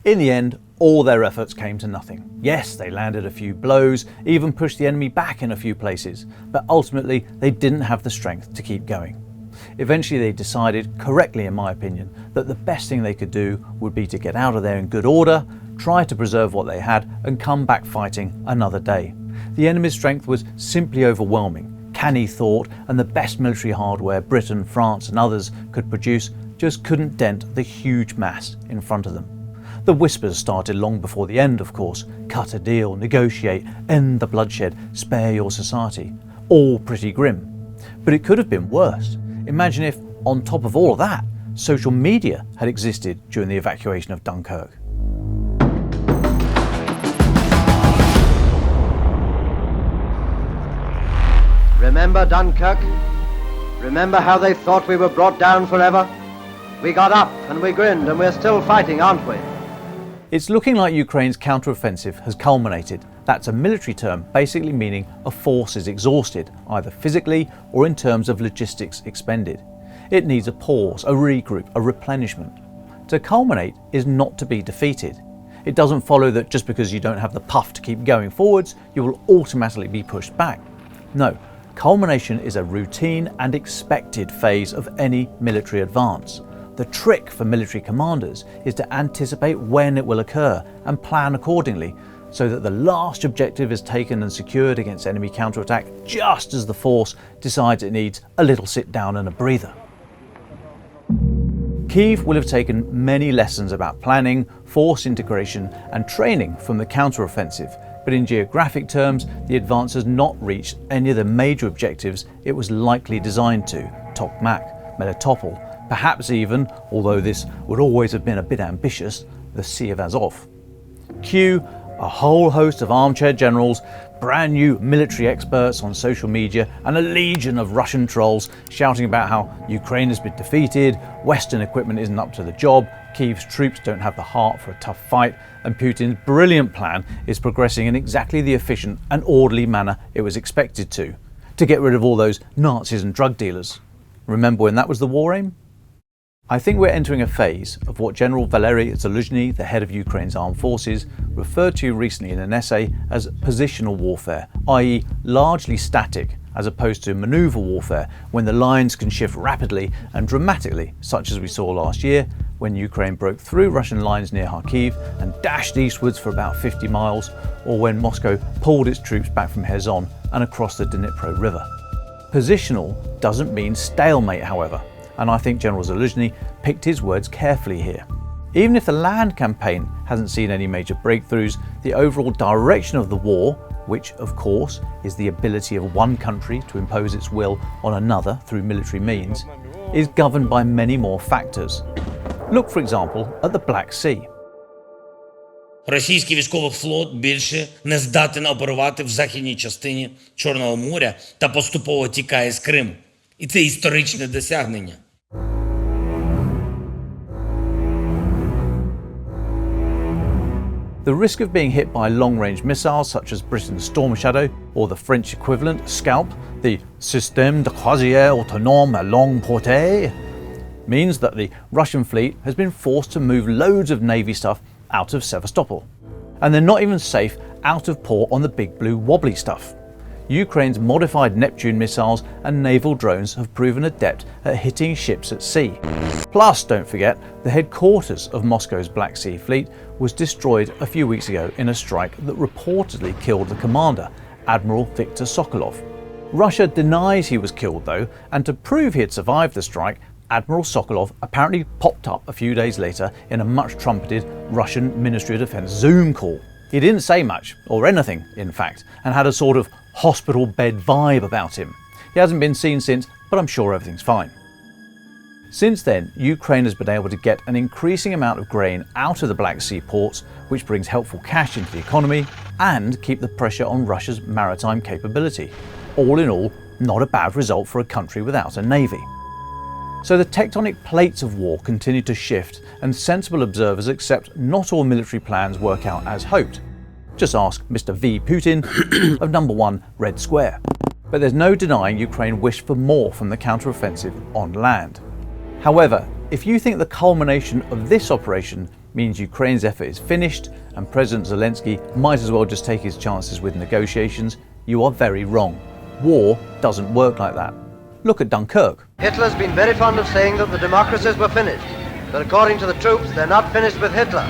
In the end, all their efforts came to nothing. Yes, they landed a few blows, even pushed the enemy back in a few places, but ultimately they didn't have the strength to keep going. Eventually they decided, correctly in my opinion, that the best thing they could do would be to get out of there in good order, try to preserve what they had, and come back fighting another day. The enemy's strength was simply overwhelming. Canny thought, and the best military hardware Britain, France and others could produce just couldn't dent the huge mass in front of them. The whispers started long before the end, of course. Cut a deal, negotiate, end the bloodshed, spare your society. All pretty grim. But it could have been worse. Imagine if, on top of all of that, social media had existed during the evacuation of Dunkirk. Remember Dunkirk? Remember how they thought we were brought down forever? We got up and we grinned, and we're still fighting, aren't we? It's looking like Ukraine's counteroffensive has culminated. That's a military term basically meaning a force is exhausted, either physically or in terms of logistics expended. It needs a pause, a regroup, a replenishment. To culminate is not to be defeated. It doesn't follow that just because you don't have the puff to keep going forwards, you will automatically be pushed back. No, culmination is a routine and expected phase of any military advance. The trick for military commanders is to anticipate when it will occur and plan accordingly, so that the last objective is taken and secured against enemy counterattack just as the force decides it needs a little sit down and a breather. Kyiv will have taken many lessons about planning, force integration and training from the counteroffensive, but in geographic terms, the advance has not reached any of the major objectives it was likely designed to: Tokmak, Melitopol, perhaps even, although this would always have been a bit ambitious, the Sea of Azov. Cue a whole host of armchair generals, brand new military experts on social media, and a legion of Russian trolls shouting about how Ukraine has been defeated, Western equipment isn't up to the job, Kyiv's troops don't have the heart for a tough fight, and Putin's brilliant plan is progressing in exactly the efficient and orderly manner it was expected to get rid of all those Nazis and drug dealers. Remember when that was the war aim? I think we're entering a phase of what General Valery Zaluzhny, the head of Ukraine's armed forces, referred to recently in an essay as positional warfare, i.e. largely static, as opposed to manoeuvre warfare, when the lines can shift rapidly and dramatically, such as we saw last year when Ukraine broke through Russian lines near Kharkiv and dashed eastwards for about 50 miles, or when Moscow pulled its troops back from Kherson and across the Dnipro River. Positional doesn't mean stalemate, however, and I think General Zaluzhny picked his words carefully here. Even if the land campaign hasn't seen any major breakthroughs, the overall direction of the war, which of course is the ability of one country to impose its will on another through military means, is governed by many more factors. Look, for example, at the Black Sea. Російський військовий флот більше не здатен оперувати в західній частині Чорного моря та поступово тікає з Криму. І це історичне досягнення. The risk of being hit by long-range missiles such as Britain's Storm Shadow or the French equivalent Scalp, the Système de croisière autonome à longue portée, means that the Russian fleet has been forced to move loads of Navy stuff out of Sevastopol. And they're not even safe out of port on the big blue wobbly stuff. Ukraine's modified Neptune missiles and naval drones have proven adept at hitting ships at sea. Plus, don't forget, the headquarters of Moscow's Black Sea Fleet was destroyed a few weeks ago in a strike that reportedly killed the commander, Admiral Viktor Sokolov. Russia denies he was killed though, and to prove he had survived the strike, Admiral Sokolov apparently popped up a few days later in a much trumpeted Russian Ministry of Defense Zoom call. He didn't say much, or anything in fact, and had a sort of hospital bed vibe about him. He hasn't been seen since, but I'm sure everything's fine. Since then, Ukraine has been able to get an increasing amount of grain out of the Black Sea ports, which brings helpful cash into the economy, and keep the pressure on Russia's maritime capability. All in all, not a bad result for a country without a navy. So the tectonic plates of war continue to shift, and sensible observers accept not all military plans work out as hoped. Just ask Mr. V. Putin of number 1 Red Square. But there's no denying Ukraine wished for more from the counteroffensive on land. However, if you think the culmination of this operation means Ukraine's effort is finished and President Zelensky might as well just take his chances with negotiations, you are very wrong. War doesn't work like that. Look at Dunkirk. Hitler's been very fond of saying that the democracies were finished. But according to the troops, they're not finished with Hitler.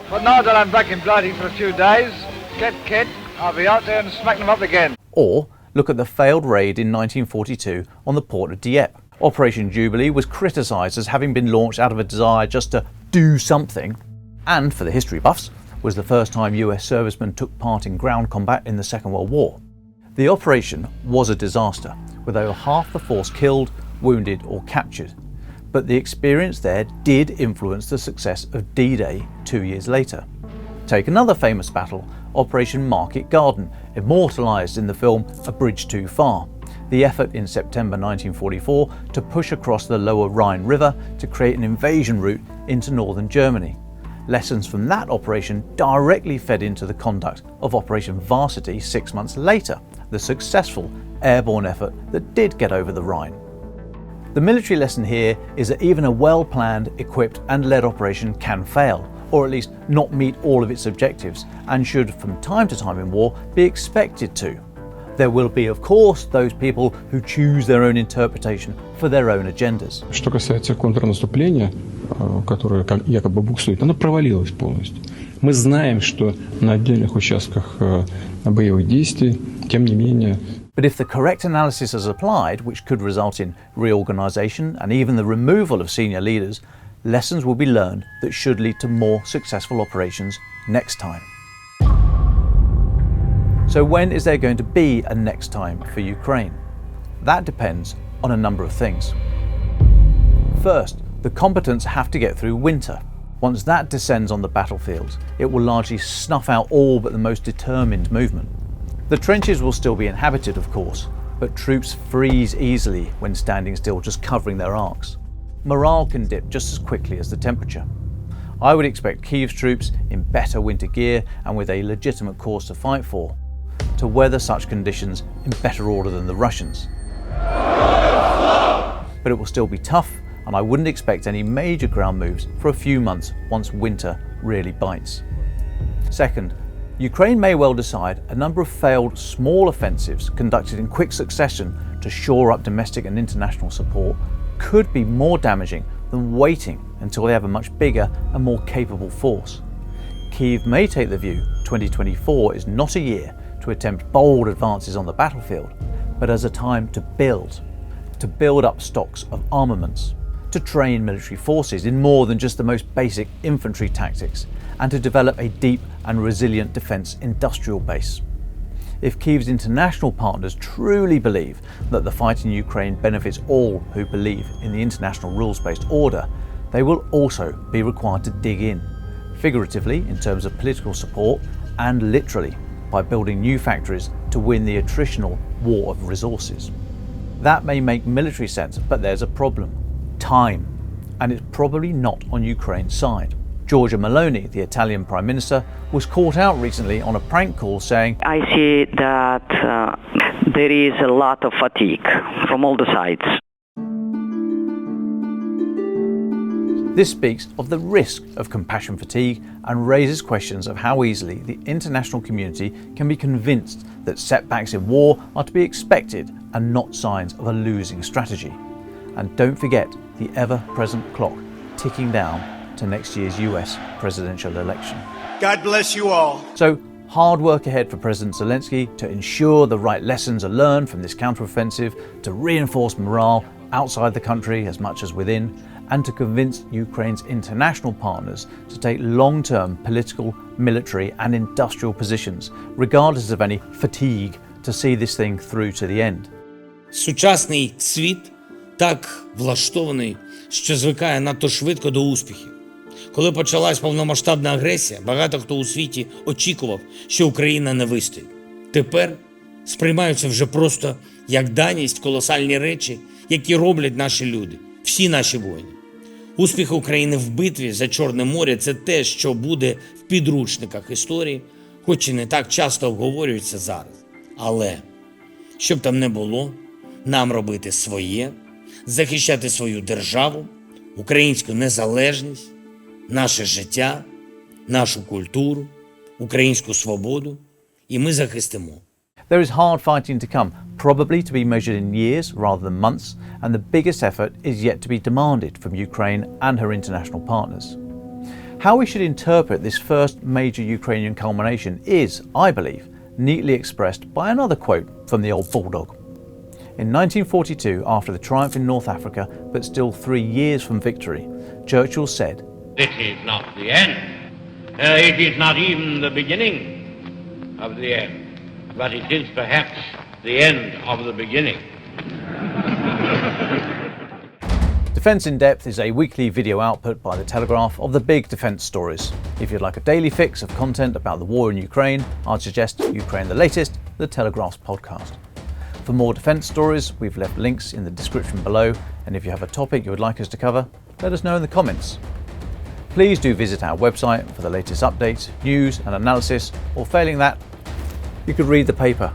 But now that I'm back in Blighty for a few days, get kit, I'll be out there and smack them up again. Or look at the failed raid in 1942 on the port of Dieppe. Operation Jubilee was criticised as having been launched out of a desire just to do something, and for the history buffs, was the first time US servicemen took part in ground combat in the Second World War. The operation was a disaster, with over half the force killed, wounded or captured. But the experience there did influence the success of D-Day 2 years later. Take another famous battle, Operation Market Garden, immortalised in the film A Bridge Too Far. The effort in September 1944 to push across the lower Rhine River to create an invasion route into northern Germany. Lessons from that operation directly fed into the conduct of Operation Varsity 6 months later, the successful airborne effort that did get over the Rhine. The military lesson here is that even a well-planned, equipped and led operation can fail, or at least not meet all of its objectives, and should from time to time in war be expected to. There will be, of course, those people who choose their own interpretation for their own agendas. Что касается контрнаступления, которое якобы буксует, оно провалилось полностью. Мы знаем, что на отдельных участках боевых действий, тем не менее. But if the correct analysis is applied, which could result in reorganisation and even the removal of senior leaders, lessons will be learned that should lead to more successful operations next time. So when is there going to be a next time for Ukraine? That depends on a number of things. First, the combatants have to get through winter. Once that descends on the battlefields, it will largely snuff out all but the most determined movement. The trenches will still be inhabited, of course, but troops freeze easily when standing still, just covering their arcs. Morale can dip just as quickly as the temperature. I would expect Kyiv's troops in better winter gear and with a legitimate cause to fight for, to weather such conditions in better order than the Russians. But it will still be tough, and I wouldn't expect any major ground moves for a few months once winter really bites. Second, Ukraine may well decide a number of failed small offensives conducted in quick succession to shore up domestic and international support could be more damaging than waiting until they have a much bigger and more capable force. Kyiv may take the view 2024 is not a year to attempt bold advances on the battlefield, but as a time to build up stocks of armaments, to train military forces in more than just the most basic infantry tactics, and to develop a deep and resilient defence industrial base. If Kyiv's international partners truly believe that the fight in Ukraine benefits all who believe in the international rules-based order, they will also be required to dig in, figuratively in terms of political support and literally by building new factories to win the attritional war of resources. That may make military sense, but there's a problem: time, and it's probably not on Ukraine's side. Giorgia Meloni, the Italian Prime Minister, was caught out recently on a prank call saying, I see that there is a lot of fatigue from all the sides. This speaks of the risk of compassion fatigue and raises questions of how easily the international community can be convinced that setbacks in war are to be expected and not signs of a losing strategy. And don't forget the ever-present clock ticking down to next year's US presidential election. God bless you all. So, hard work ahead for President Zelensky to ensure the right lessons are learned from this counteroffensive, to reinforce morale outside the country as much as within, and to convince Ukraine's international partners to take long-term political, military and industrial positions, regardless of any fatigue, to see this thing through to the end. Сучасний світ так влаштований, що звикає надто швидко до успіхів. Коли почалась повномасштабна агресія, багато хто у світі очікував, що Україна не вистоїть. Тепер сприймаються вже просто як даність колосальні речі, які роблять наші люди, всі наші воїни. Успіх України в битві за Чорне море – це те, що буде в підручниках історії, хоч і не так часто обговорюється зараз. Але, щоб там не було, нам робити своє, захищати свою державу, українську незалежність наше життя, нашу культуру, українську свободу, і ми захистимо. There is hard fighting to come, probably to be measured in years rather than months, and the biggest effort is yet to be demanded from Ukraine and her international partners. How we should interpret this first major Ukrainian culmination is, I believe, neatly expressed by another quote from the old bulldog. In 1942, after the triumph in North Africa, but still 3 years from victory, Churchill said, "This is not the end. It is not even the beginning of the end, but it is perhaps the end of the beginning." Defence in Depth is a weekly video output by the Telegraph of the big defence stories. If you'd like a daily fix of content about the war in Ukraine, I'd suggest Ukraine the Latest, the Telegraph's podcast. For more defence stories, we've left links in the description below, and if you have a topic you would like us to cover, let us know in the comments. Please do visit our website for the latest updates, news and analysis, or failing that, you could read the paper